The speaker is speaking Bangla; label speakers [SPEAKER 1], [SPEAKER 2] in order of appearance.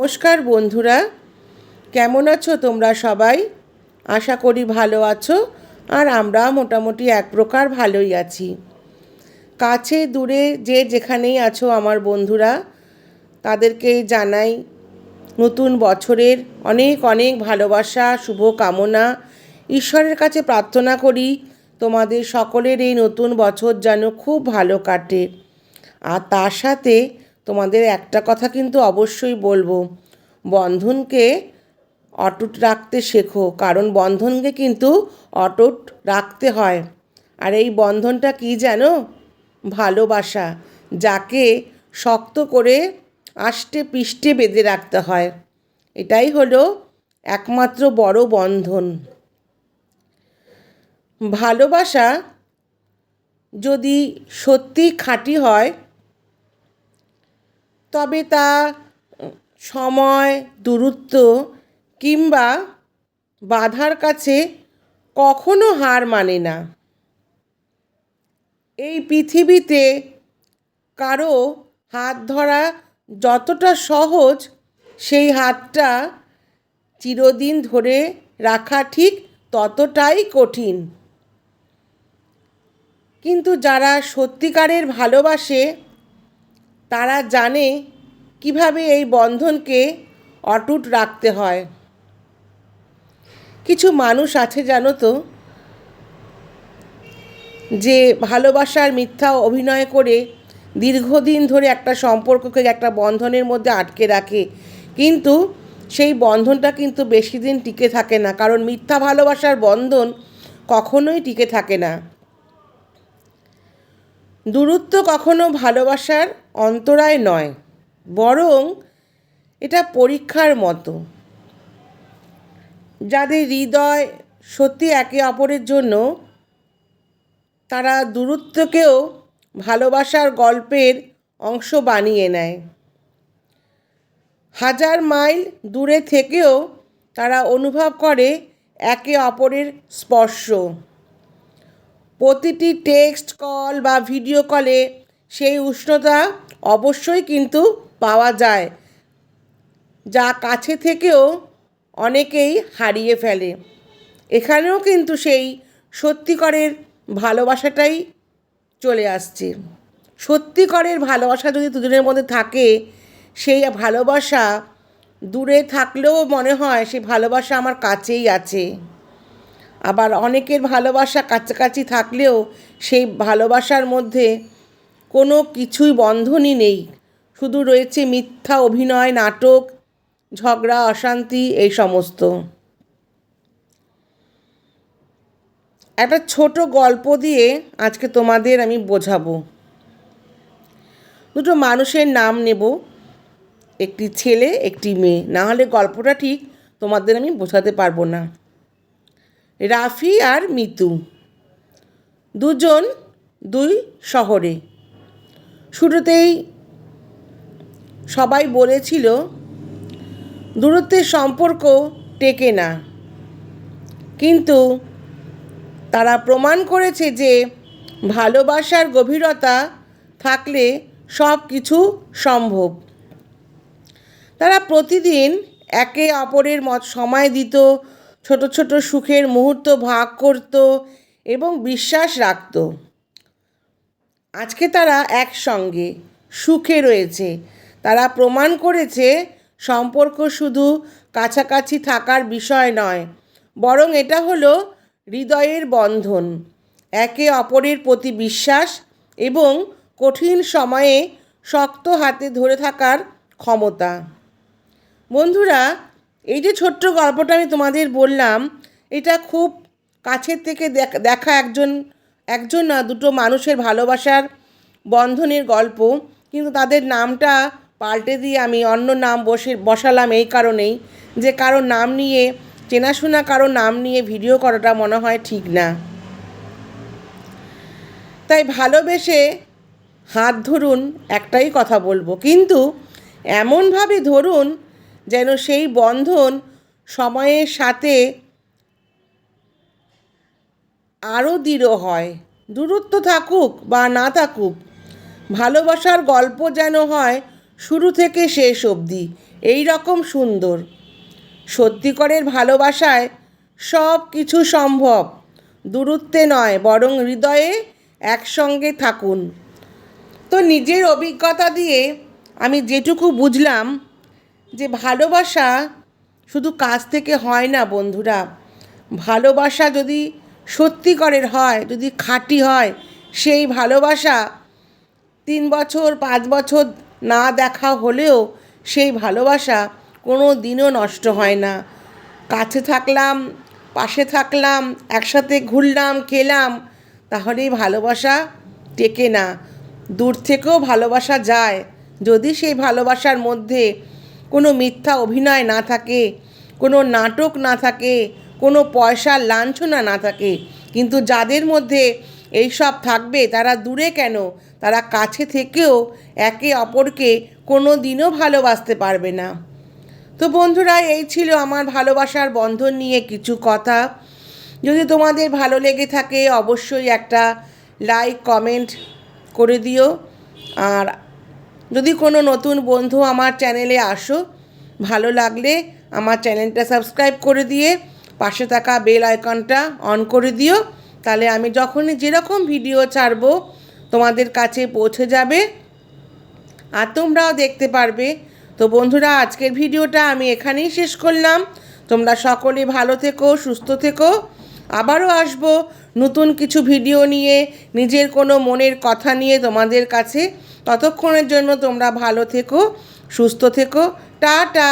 [SPEAKER 1] নমস্কার বন্ধুরা, কেমন আছো তোমরা সবাই? আশা করি ভালো আছো। আর আমরা মোটামুটি এক প্রকার ভালোই আছি। কাছে দূরে যে যেখানেই আছো আমার বন্ধুরা, তাদেরকে জানাই নতুন বছরের অনেক অনেক ভালোবাসা, শুভ কামনা। ঈশ্বরের কাছে প্রার্থনা করি তোমাদের সকলের এই নতুন বছর যেন খুব ভালো কাটে। আর তার সাথে তোমাদের একটা কথা কিন্তু অবশ্যই বলবো, বন্ধনকে অটুট রাখতে শেখো, কারণ বন্ধনকে কিন্তু অটুট রাখতে হয়। আর এই বন্ধনটা কি জানো? ভালোবাসা, যাকে শক্ত করে আষ্টে পৃষ্ঠে বেঁধে রাখতে হয়। এটাই হলো একমাত্র বড় বন্ধন। ভালোবাসা যদি সত্যি খাঁটি হয়, তবে তা সময়, দূরত্ব কিংবা বাধার কাছে কখনো হার মানে না। এই পৃথিবীতে কারো হাত ধরা যতটা সহজ, সেই হাতটা চিরদিন ধরে রাখা ঠিক ততটাই কঠিন। কিন্তু যারা সত্যিকারের ভালোবাসে, তারা জানে কিভাবে এই বন্ধনকে অটুট রাখতে হয়। কিছু মানুষ আছে জানো তো, যে ভালোবাসার মিথ্যা অভিনয় করে দীর্ঘদিন ধরে একটা সম্পর্ককে একটা বন্ধনের মধ্যে আটকে রাখে, কিন্তু সেই বন্ধনটা কিন্তু বেশি দিন টিকে থাকে না, কারণ মিথ্যা ভালোবাসার বন্ধন কখনোই টিকে থাকে না। দূরত্ব কখনো ভালোবাসার অন্তরায় নয়, বরং এটা পরীক্ষার মতো। যাদের হৃদয় সত্যি একে অপরের জন্য, তারা দূরত্বকেও ভালোবাসার গল্পের অংশ বানিয়ে নেয়। হাজার মাইল দূরে থেকেও তারা অনুভব করে একে অপরের স্পর্শ। প্রতিটি টেক্সট কল বা ভিডিও কলে সেই উষ্ণতা অবশ্যই কিন্তু পাওয়া যায়, যা কাছে থেকেও অনেকেই হারিয়ে ফেলে। এখানেও কিন্তু সেই সত্যিকারের ভালোবাসাটাই চলে আসছে। সত্যিকারের ভালোবাসা যদি দুজনের মধ্যে থাকে, সেই ভালোবাসা দূরে থাকলেও মনে হয় সেই ভালোবাসা আমার কাছেই আছে। আবার অনেকের ভালোবাসা কাছাকাছি থাকলেও সেই ভালোবাসার মধ্যে কোনো কিছুই বন্ধনই নেই, শুধু রয়েছে মিথ্যা অভিনয়, নাটক, ঝগড়া, অশান্তি, এই সমস্ত। একটা ছোট গল্প দিয়ে আজকে তোমাদের আমি বোঝাবো। দুটো মানুষের নাম নেব, একটি ছেলে একটি মেয়ে, না হলে গল্পটা ঠিক তোমাদের আমি বোঝাতে পারবো না। রাফি আর মিতু দুজন দুই শহরে। শুরুতেই সবাই বলেছিল দূরত্বের সম্পর্ক টেকে না, কিন্তু তারা প্রমাণ করেছে যে ভালোবাসার গভীরতা থাকলে সব কিছু সম্ভব। তারা প্রতিদিন একে অপরের সময় দিত, ছোট ছোট সুখের মুহূর্ত ভাগ করত এবং বিশ্বাস রাখত। আজকে তারা একসঙ্গে সুখে রয়েছে। তারা প্রমাণ করেছে সম্পর্ক শুধু কাছাকাছি থাকার বিষয় নয়, বরং এটা হলো হৃদয়ের বন্ধন, একে অপরের প্রতি বিশ্বাস এবং কঠিন সময়ে শক্ত হাতে ধরে থাকার ক্ষমতা। বন্ধুরা, এই যে ছোট্ট গল্পটা আমি তোমাদের বললাম, এটা খুব কাছের থেকে দেখা একজন না, দুটো মানুষের ভালোবাসার বন্ধনের গল্প। কিন্তু তাদের নামটা পাল্টে দিয়ে আমি অন্য নাম বসালাম এই কারণেই, যে কারো নাম নিয়ে, চেনাশোনা কারো নাম নিয়ে ভিডিও করাটা মনে হয় ঠিক না। তাই ভালোবেসে হাত ধরুন, একটাই কথা বলবো, কিন্তু এমনভাবে ধরুন যেন সেই বন্ধন সময়ের সাথে আরও দৃঢ় হয়। দূরত্ব থাকুক বা না থাকুক, ভালোবাসার গল্প যেন হয় শুরু থেকে শেষ অবধি। এই রকম সুন্দর। সত্যিকারের ভালোবাসায় সব কিছু সম্ভব, দূরত্বে নয় বরং হৃদয়ে একসঙ্গে থাকুন। তো নিজের অভিজ্ঞতা দিয়ে আমি যেটুকু বুঝলাম যে ভালোবাসা শুধু কাছ থেকে হয় না বন্ধুরা। ভালোবাসা যদি সত্যিকারের হয়, যদি খাঁটি হয়, সেই ভালোবাসা 3 বছর 5 বছর না দেখা হলেও সেই ভালোবাসা কোনো দিনও নষ্ট হয় না। কাছে থাকলাম, পাশে থাকলাম, একসাথে ঘুরলাম খেলাম, তাহলেই ভালোবাসা টেকে না। দূর থেকেও ভালোবাসা যায় যদি সেই ভালোবাসার মধ্যে কোনো মিথ্যা অভিনয় না থাকে, কোনো নাটক না থাকে, কোনো পয়সার লাঞ্ছনা না থাকে। কিন্তু যাদের মধ্যে এইসব থাকবে তারা দূরে কেন, তারা কাছে থেকেও একে অপরকে কোনো দিনও ভালোবাসতে পারবে না। তো বন্ধুরা, এই ছিল আমার ভালোবাসার বন্ধন নিয়ে কিছু কথা। যদি তোমাদের ভালো লেগে থাকে অবশ্যই একটা লাইক কমেন্ট করে দিও। আর যদি কোনো নতুন বন্ধু আমার চ্যানেলে আসো, ভালো লাগলে আমার চ্যানেলটা সাবস্ক্রাইব করে দিয়ে পাশে থাকা বেল আইকনটা অন করে দিও। তাহলে আমি যখনই যেরকম ভিডিও ছাড়বো তোমাদের কাছে পৌঁছে যাবে আর তোমরাও দেখতে পারবে। তো বন্ধুরা, আজকের ভিডিওটা আমি এখানেই শেষ করলাম। তোমরা সকলে ভালো থেকো, সুস্থ থেকো। আবারও আসবো নতুন কিছু ভিডিও নিয়ে, নিজের কোনো মনের কথা নিয়ে তোমাদের কাছে। ততক্ষণের জন্য তোমরা ভালো থেকো, সুস্থ থেকো। টাটা।